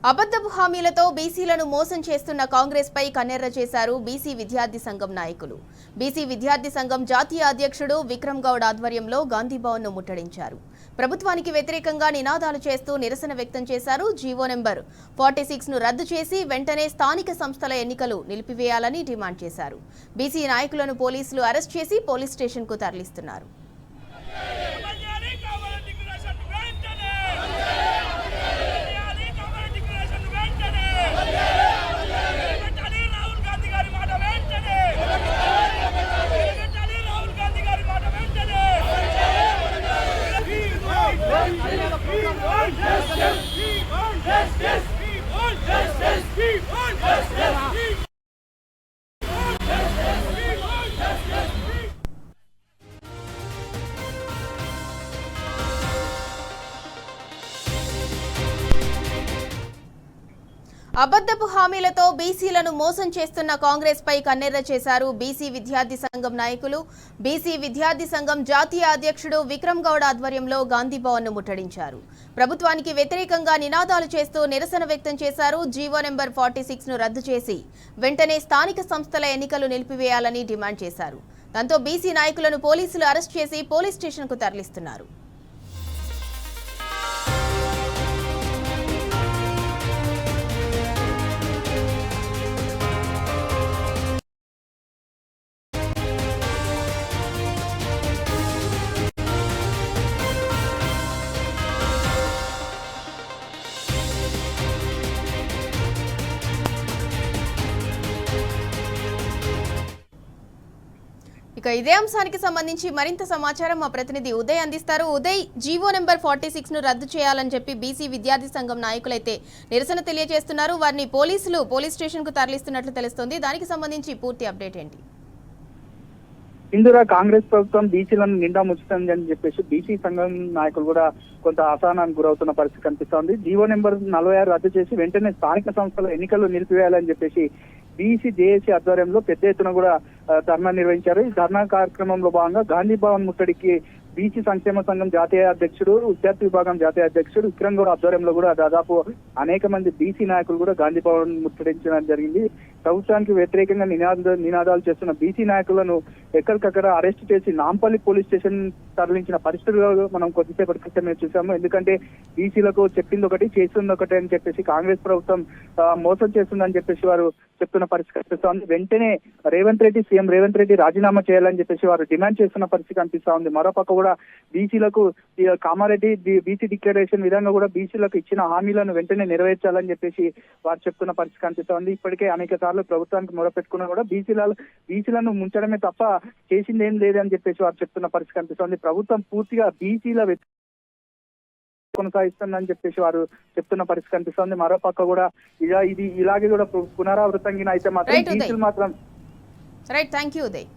అబద్ధపు హామీలతో బీసీలను మోసం చేస్తున్న కాంగ్రెస్ పై కన్నెర్ర చేశారు బీసీ విద్యార్థి సంఘం నాయకులు. బీసీ విద్యార్థి సంఘం జాతీయ అధ్యక్షుడు విక్రమ్ గౌడ్ ఆధ్వర్యంలో గాంధీ భవన్ ను ముట్టడించారు. ప్రభుత్వానికి వ్యతిరేకంగా నినాదాలు చేస్తూ నిరసన వ్యక్తం చేశారు. జీవో నెంబర్ 46 ను రద్దు చేసి వెంటనే స్థానిక సంస్థల ఎన్నికలు నిలిపివేయాలని డిమాండ్ చేశారు. బీసీ నాయకులను పోలీసులు అరెస్ట్ చేసి పోలీస్ స్టేషన్ కు తరలిస్తున్నారు. అబద్ధపు హామీలతో బీసీలను మోసం చేస్తున్న కాంగ్రెస్ పై కన్నెర్ర చేశారు బీసీ విద్యార్థి సంఘం నాయకులు. బీసీ విద్యార్థి సంఘం జాతీయ అధ్యక్షుడు విక్రమ్ గౌడ్ ఆధ్వర్యంలో గాంధీ భవన్ ను ముట్టడించారు. ప్రభుత్వానికి వ్యతిరేకంగా నినాదాలు చేస్తూ నిరసన వ్యక్తం చేశారు. జీవో నెంబర్ 46 ను రద్దు చేసి వెంటనే స్థానిక సంస్థల ఎన్నికలు నిలిపివేయాలని డిమాండ్ చేశారు. దాంతో బీసీ నాయకులను పోలీసులు అరెస్ట్ చేసి పోలీస్ స్టేషన్ కు తరలిస్తున్నారు. ఇక ఇదే అంశానికి సంబంధించి మరింత సమాచారం మా ప్రతినిధి ఉదయ్ అందిస్తారు. ఉదయ్, జీవో నెంబర్ 46 ను రద్దు చేయాలని చెప్పి బీసీ విద్యార్థి సంఘం నాయకులైతే నిరసన తెలియజేస్తున్నారు. వారిని పోలీసులు పోలీస్ స్టేషన్ కు తరలిస్తున్నట్లు తెలుస్తోంది. దానికి సంబంధించి పూర్తి అప్డేట్ ఏంటి? ఇందులో కాంగ్రెస్ ప్రభుత్వం బీసీలను నిండా ముచ్చుతుంది అని చెప్పేసి బీసీ సంఘం నాయకులు కూడా కొంత అసహనానికి గురవుతున్న పరిస్థితి కనిపిస్తోంది. జీవో నెంబర్ 46 రద్దు చేసి వెంటనే స్థానిక సంస్థల ఎన్నికలు నిలిపివేయాలని చెప్పేసి బీసీ జేఏసీ ఆధ్వర్యంలో పెద్ద ఎత్తున కూడా ధర్నా నిర్వహించారు. ఈ ధర్నా కార్యక్రమంలో భాగంగా గాంధీ భవన్ ముట్టడికి బీసీ సంక్షేమ సంఘం జాతీయ అధ్యక్షుడు, విద్యార్థి విభాగం జాతీయ అధ్యక్షుడు విక్రమ్ గౌడ్ ఆధ్వర్యంలో కూడా దాదాపు అనేక మంది బీసీ నాయకులు కూడా గాంధీ భవన్ ముట్టడించడం జరిగింది. ప్రభుత్వానికి వ్యతిరేకంగా నినాదాలు చేస్తున్న బీసీ నాయకులను ఎక్కడికక్కడ అరెస్ట్ చేసి నాంపల్లి పోలీస్ స్టేషన్ తరలించిన పరిస్థితులు మనం కొద్దిసేపటి క్రితమే చూసాము. ఎందుకంటే బీసీలకు చెప్పింది ఒకటి చేస్తుంది ఒకటి అని చెప్పేసి కాంగ్రెస్ ప్రభుత్వం మోసం చేస్తుందని చెప్పేసి వారు చెప్తున్న పరిస్థితి కనిపిస్తోంది. వెంటనే సీఎం రేవంత్ రెడ్డి రాజీనామా చేయాలని చెప్పేసి వారు డిమాండ్ చేస్తున్న పరిస్థితి కనిపిస్తా ఉంది. మరోపక్క కూడా బీసీలకు కామారెడ్డి బీసీ డిక్లరేషన్ విధంగా కూడా బీసీలకు ఇచ్చిన హామీలను వెంటనే నెరవేర్చాలని చెప్పేసి వారు చెప్తున్న పరిస్థితి కనిపిస్తా ఉంది. ఇప్పటికే అనేక సార్లు ప్రభుత్వానికి మొరపెట్టుకున్నా కూడా బీసీలను ముంచడమే తప్ప చేసింది ఏం లేదని చెప్పేసి వారు చెప్తున్న పరిస్థితి కనిపిస్తోంది. ప్రభుత్వం పూర్తిగా బీసీల కొనసాగిస్తుందని చెప్పేసి వారు చెప్తున్న పరిస్థితి కనిపిస్తోంది. మరోపక్క కూడా ఇలాగే కూడా పునరావృతంగా అయితే మాత్రం బీసీలు మాత్రం రైట్. Thank you Uday.